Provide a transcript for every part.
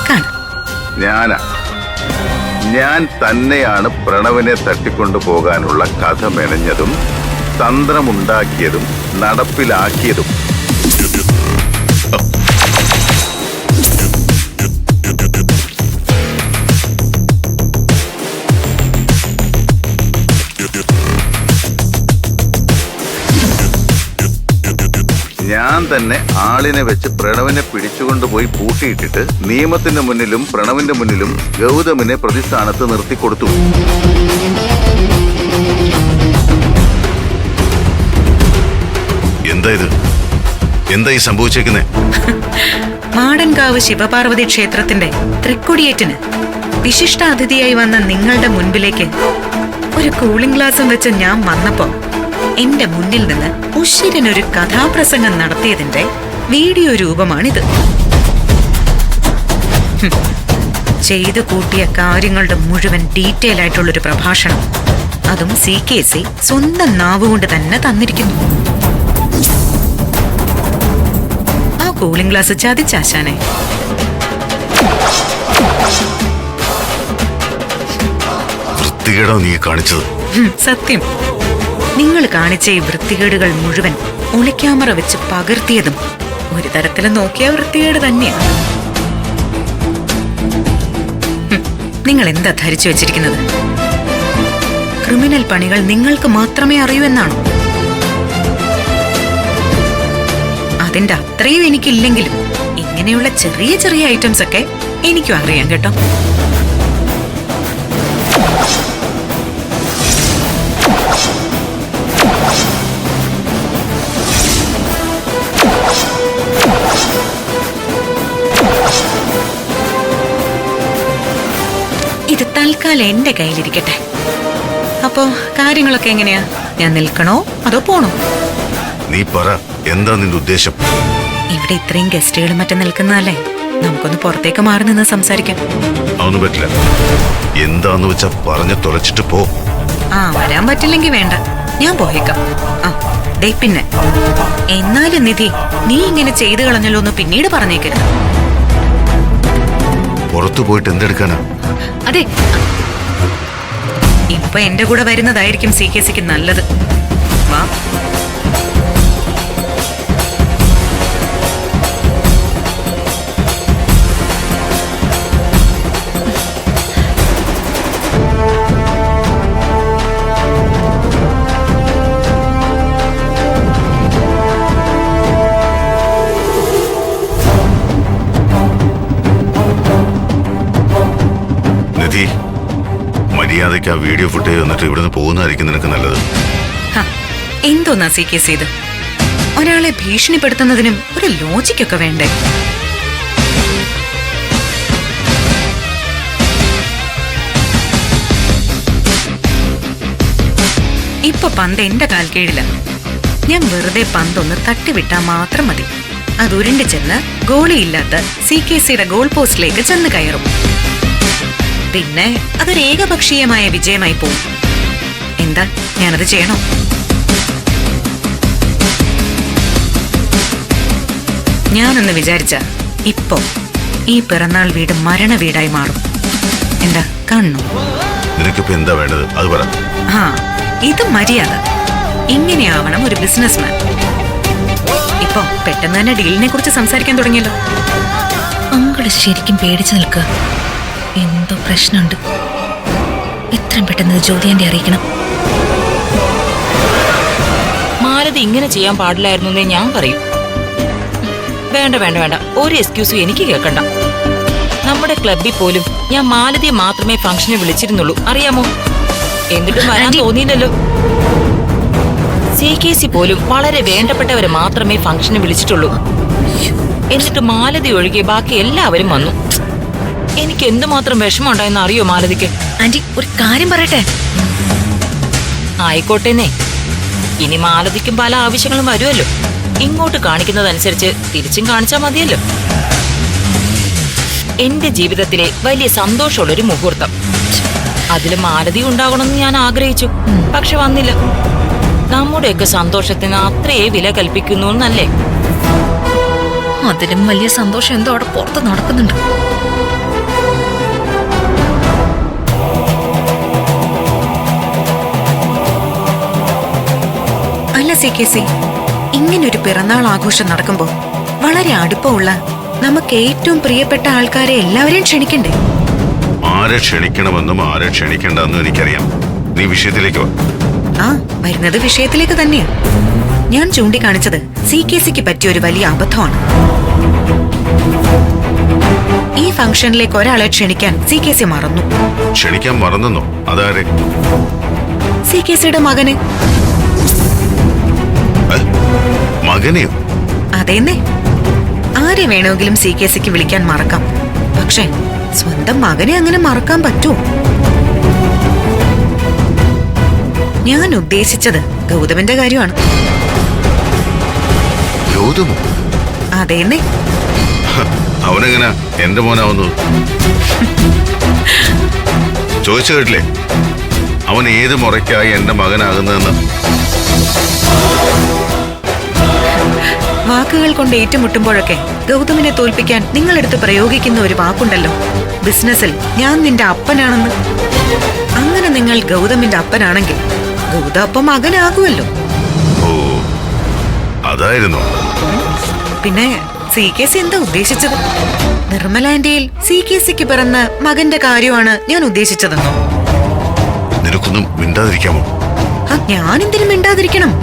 കാണാം. ഞാൻ തന്നെയാണ് പ്രണവിനെ തട്ടിക്കൊണ്ടു പോകാനുള്ള കഥ മെനഞ്ഞതും തന്ത്രമുണ്ടാക്കിയതും നടപ്പിലാക്കിയതും. ഞാൻ തന്നെ ആളിനെ വെച്ച് പ്രണവിനെ പിടിച്ചുകൊണ്ടുപോയി പൂട്ടിയിട്ടിട്ട് നിയമത്തിന്റെ മുന്നിലും പ്രണവിന്റെ മുന്നിലും ഗൗതമിനെ പ്രതിസ്ഥാനത്ത് നിർത്തിക്കൊടുത്തു. എന്തായി സംഭവിച്ചേക്കുന്നേ? മാടൻകാവ് ശിവപാർവതി ക്ഷേത്രത്തിന്റെ തൃക്കൊടിയേറ്റിന് വിശിഷ്ട അതിഥിയായി വന്ന നിങ്ങളുടെ മുൻപിലേക്ക് ഒരു കൂളിംഗ് ഗ്ലാസും വെച്ച് ഞാൻ വന്നപ്പോ എന്റെ മുന്നിൽ നിന്ന് ഉശിരനൊരു കഥാപ്രസംഗം നടത്തിയതിന്റെ വീഡിയോ രൂപമാണിത്. ചെയ്തു കൂട്ടിയ കാര്യങ്ങളുടെ മുഴുവൻ ഡീറ്റെയിൽ ആയിട്ടുള്ളൊരു പ്രഭാഷണം, അതും CKC സ്വന്തം നാവുകൊണ്ട് തന്നെ തന്നിരിക്കുന്നു. ആ കൂളിംഗ് ഗ്ലാസ് ചതിച്ചാശാനെ. വൃത്തികേടാ നീ കാണിച്ചത്. സത്യം, നിങ്ങൾ കാണിച്ച ഈ വൃത്തികേടുകൾ മുഴുവൻ ഒളിക്യാമറ വെച്ച് പകർത്തിയതും ഒരു തരത്തിൽ നോക്കിയ വൃത്തികേട് തന്നെയാണ്. നിങ്ങൾ എന്താ ധരിച്ചു വെച്ചിരിക്കുന്നത്? ക്രിമിനൽ പണികൾ നിങ്ങൾക്ക് മാത്രമേ അറിയൂ എന്നാണോ? അതിന്റെ അത്രയും എനിക്കില്ലെങ്കിലും ഇങ്ങനെയുള്ള ചെറിയ ചെറിയ ഐറ്റംസ് ഒക്കെ എനിക്കും അറിയാം കേട്ടോ. ഇത് തൽക്കാലം എന്റെ കയ്യിലിരിക്കട്ടെ. അപ്പോ കാര്യങ്ങളൊക്കെ എങ്ങനെയാ? ഞാൻ നിൽക്കണോ അതോ പോണോ? നീ പറ, എന്താ നിന്റെ ഉദ്ദേശം? ഇവിടെ ഇത്രയും ഗസ്റ്റുകൾ മറ്റും നിൽക്കുന്നതല്ലേ, നമുക്കൊന്ന് പുറത്തേക്ക് മാറി നിന്ന് സംസാരിക്കാം. അതൊന്നും പറ്റില്ല. എന്താന്ന് വെച്ചാ പറഞ്ഞു തുറച്ചിട്ട് പോ. വരാൻ പറ്റില്ലെങ്കിൽ വേണ്ട, ഞാൻ പോയേക്കാം. പിന്നെ എന്നാലും നിധി, നീ ഇങ്ങനെ ചെയ്തു കളഞ്ഞല്ലോ എന്ന് പിന്നീട് പറഞ്ഞേക്കരുത്. പുറത്തു പോയിട്ട് എന്തെടുക്കാനാ? അതെ, ഇപ്പൊ എന്റെ കൂടെ വരുന്നതായിരിക്കും CKCക്ക് നല്ലത്. വാ. മര്യാദയ്ക്ക് ആ വീഡിയോ ഫുട്ടേജ് വന്നിട്ട് ഇവിടുന്ന് പോകുന്നതായിരിക്കും നിനക്ക് നല്ലത്. എന്തോന്നാ CKC ഇത്? ഒരാളെ ഭീഷണിപ്പെടുത്തുന്നതിനും ഒരു ലോജിക്കൊക്കെ വേണ്ടേ? ഇപ്പൊ പന്ത് എന്റെ കാൽ കീഴില. ഞാൻ വെറുതെ പന്തൊന്ന് തട്ടിവിട്ടാ മാത്രം മതി. അത് ഉരുണ്ടി ചെന്ന് ഗോളിയില്ലാത്ത CKCയുടെ ഗോൾ പോസ്റ്റിലേക്ക് ചെന്ന് കയറും. പിന്നെ അതൊരു ഏകപക്ഷീയമായ വിജയമായി പോകും. എന്താ, ഞാനത് ചെയ്യണോ? ഞാനൊന്ന് വിചാരിച്ച ഇപ്പോ ഈ പിറന്നാൾ വീട് മരണ വീടായി മാറും. എന്താ, കാണുന്നു? നിനക്കിപ്പോ എന്താ വേണ്ടത് അത് പറ. ഇത് മര്യാദ. ഇങ്ങനെയാവണം ഒരു ബിസിനസ്മാൻ. ഇപ്പൊ പെട്ടെന്ന് തന്നെ ഡീലിനെ കുറിച്ച് സംസാരിക്കാൻ തുടങ്ങിയല്ലോ. അങ്കിള് ശരിക്കും പേടിച്ചു നിൽക്കുക. എന്തോ പ്രശ്നമുണ്ട്. എത്രയും പെട്ടെന്ന് ജ്യോതിയെ അറിയിക്കണം. മാലതി ഇങ്ങനെ ചെയ്യാൻ പാടില്ലായിരുന്നു എന്നേ ഞാൻ പറയും. വേണ്ട വേണ്ട വേണ്ട, ഒരു എക്സ്ക്യൂസും എനിക്ക് കേൾക്കണ്ട. നമ്മുടെ ക്ലബിൽ പോലും ഞാൻ മാലതിയെ മാത്രമേ ഫംഗ്ഷന് വിളിച്ചിരുന്നുള്ളൂ, അറിയാമോ? എന്നിട്ടും വരാൻ തോന്നിയില്ലല്ലോ. CKC പോലും വളരെ വേണ്ടപ്പെട്ടവരെ മാത്രമേ ഫംഗ്ഷന് വിളിച്ചിട്ടുള്ളൂ. എന്നിട്ട് മാലതി ഒഴികെ ബാക്കി എല്ലാവരും വന്നു. എനിക്ക് എന്തുമാത്രം വിഷമം ഉണ്ടായെന്ന് അറിയോ മാലതിക്ക്? ആന്റി, ഒരു കാര്യം പറയട്ടെ. ആയിക്കോട്ടെന്നേ, ഇനി മാലതിക്കും പല ആവശ്യങ്ങളും വരുമല്ലോ. ഇങ്ങോട്ട് കാണിക്കുന്നതനുസരിച്ച് തിരിച്ചും കാണിച്ചാൽ മതിയല്ലോ. എന്റെ ജീവിതത്തിലെ വലിയ സന്തോഷമുള്ളൊരു മുഹൂർത്തം, അതിൽ മാലതി ഉണ്ടാകണമെന്ന് ഞാൻ ആഗ്രഹിച്ചു. പക്ഷെ വന്നില്ല. നമ്മുടെയൊക്കെ സന്തോഷത്തിന് അത്രയേ വില കൽപ്പിക്കുന്നു എന്നല്ലേ? അതിലും വലിയ സന്തോഷം എന്തോ അവിടെ പുറത്ത് നടക്കുന്നുണ്ട്. അല്ല CKC, ഇങ്ങനൊരു പിറന്നാൾ ആഘോഷം നടക്കുമ്പോ വളരെ അടുപ്പമുള്ള നമുക്ക് ഏറ്റവും പ്രിയപ്പെട്ട ആൾക്കാരെ എല്ലാവരെയും ക്ഷണിക്കണ്ടേ? ആരെ ക്ഷണിക്കണമെന്നും ആരെ ക്ഷണിക്കണ്ടെന്നും എനിക്കറിയാം. നീ വിഷയത്തിലേക്ക് വാ. ആ, വരുന്നത് വിഷയത്തിലേക്ക് തന്നെയാ. ഞാൻ ചൂണ്ടിക്കാണിച്ചത് CKCക്ക് പറ്റിയ ഒരു വലിയ അബദ്ധമാണ്. ഈ ഫംഗ്ഷനിലേക്ക് ഒരാളെ ക്ഷണിക്കാൻ CKC മറന്നു. ക്ഷണിക്കാൻ മറന്നെന്നോ? അതാരെ? CKCയുടെ മകന്. മകനെയോ? അതേന്നേ. ആരെ വേണമെങ്കിലും CKCക്ക് വിളിക്കാൻ മറക്കാം. പക്ഷെ സ്വന്തം മകനെ അങ്ങനെ മറക്കാൻ പറ്റുമോ? ഞാൻ ഉദ്ദേശിച്ചത് ഗൗതമിന്റെ കാര്യമാണ്. ഗൗതമോ? അതേന്നേ. അവനെങ്ങനാ എന്റെ മോനാവുന്നു? ചോദിച്ചു കേട്ടില്ലേ അവൻ ഏത് മുറയ്ക്കായി എന്റെ മകനാകുന്നതെന്ന്? വാക്കുകൾ കൊണ്ട് ഏറ്റുമുട്ടുമ്പോഴൊക്കെ ഗൗതമിനെ തോൽപ്പിക്കാൻ നിങ്ങളെടുത്ത് പ്രയോഗിക്കുന്ന ഒരു വാക്കുണ്ടല്ലോ, ബിസിനസ്സിൽ ഞാൻ നിന്റെ അപ്പനാണെന്ന്. അങ്ങനെ നിങ്ങൾ ഗൗതമിന്റെ അപ്പനാണെങ്കിൽ ഗൗതം അപ്പം മകനാകുമല്ലോ. ഓ, അതായിരുന്നു. പിന്നെ CKC എന്താ ഉദ്ദേശിച്ചത്? നിർമ്മലാന്റിയിൽ CKCക്ക് പിറന്ന മകന്റെ കാര്യമാണ് ഞാൻ ഉദ്ദേശിച്ചതെന്നോ? നിനക്കൊന്നും മിണ്ടാതിരിക്കാമോ? ഞാൻ എന്തിനു മിണ്ടാതിരിക്കണം?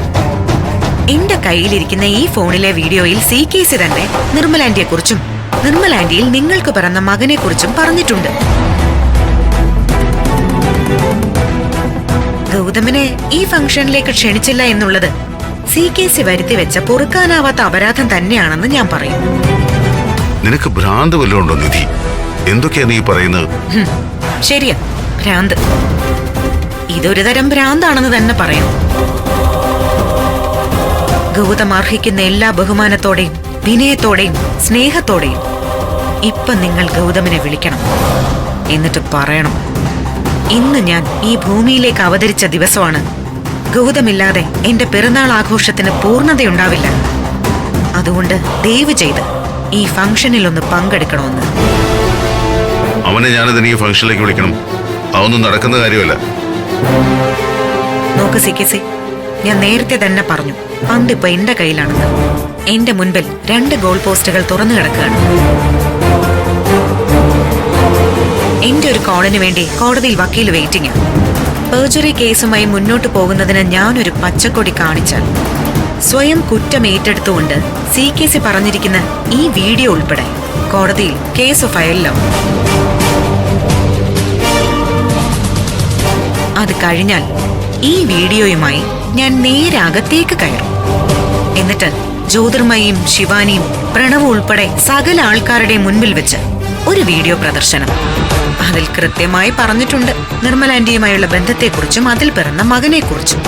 എന്റെ കയ്യിലിരിക്കുന്ന ഈ ഫോണിലെ വീഡിയോയിൽ CKC തന്നെ നിർമ്മലാന്റിയെ കുറിച്ചും നിർമ്മലാന്റിയിൽ നിങ്ങൾക്ക് പിറന്ന മകനെ കുറിച്ചും പറഞ്ഞിട്ടുണ്ട്. ഗൗതമിനെ ഈ ഫംഗ്ഷനിലേക്ക് ക്ഷണിച്ചില്ല എന്നുള്ളത് CKC വരുത്തി വെച്ച പൊറുക്കാനാവാത്ത അപരാധം തന്നെയാണെന്ന് ഞാൻ പറയും. നിനക്ക് ഭ്രാന്ത് വല്ലതും ഉണ്ടോ നിധി? എന്തൊക്കെയാ നീ പറയുന്നത്? ശരിയാ, ഭ്രാന്ത്. ഇതൊരു തരം ഭ്രാന്താണെന്ന് തന്നെ പറയാം. ഗൗതം അർഹിക്കുന്ന എല്ലാ ബഹുമാനത്തോടെയും വിനയത്തോടെയും സ്നേഹത്തോടെയും ഇപ്പൊ നിങ്ങൾ ഗൗതമിനെ വിളിക്കണം. എന്നിട്ട് പറയണം, ഇന്ന് ഞാൻ ഈ ഭൂമിയിലേക്ക് അവതരിച്ച ദിവസമാണ്. ഗൗതമില്ലാതെ എന്റെ പിറന്നാൾ ആഘോഷത്തിന് പൂർണ്ണതയുണ്ടാവില്ല. അതുകൊണ്ട് ദയവ് ചെയ്ത് ഈ ഫംഗ്ഷനിൽ ഒന്ന് പങ്കെടുക്കണമെന്ന്. അവനെ ഞാനിതിന് ഈ ഫംഗ്ഷനിലേക്ക് വിളിക്കണം? അതൊന്നും നടക്കുന്ന കാര്യമല്ല. നോക്ക് CKC, ഞാൻ നേരത്തെ തന്നെ പറഞ്ഞു, പന്ത് ഇപ്പൊ എന്റെ കയ്യിലാണെന്ന്. എന്റെ മുൻപിൽ 2 ഗോൾ പോസ്റ്റുകൾ തുറന്നു കിടക്കുകയാണ്. എന്റെ ഒരു കോളിന് വേണ്ടി കോടതിയിൽ വക്കീൽ വെയിറ്റിംഗ്. പെർജറി കേസുമായി മുന്നോട്ട് പോകുന്നതിന് ഞാനൊരു പച്ചക്കൊടി കാണിച്ചാൽ സ്വയം കുറ്റം ഏറ്റെടുത്തുകൊണ്ട് CKC പറഞ്ഞിരിക്കുന്ന ഈ വീഡിയോ ഉൾപ്പെടെ കോടതിയിൽ കേസ് ഫയലിലാവും. അത് കഴിഞ്ഞാൽ ഈ വീഡിയോയുമായി ഞാൻ നേരെ അകത്തേക്ക് കയറും. എന്നിട്ട് ജ്യോതിർമയും ശിവാനിയും പ്രണവും ഉൾപ്പെടെ സകല ആൾക്കാരുടെ മുൻപിൽ വെച്ച് ഒരു വീഡിയോ പ്രദർശനം. അതിൽ കൃത്യമായി പറഞ്ഞിട്ടുണ്ട് നിർമ്മലാന്റിയുമായുള്ള ബന്ധത്തെക്കുറിച്ചും അതിൽ പിറന്ന മകനെക്കുറിച്ചും.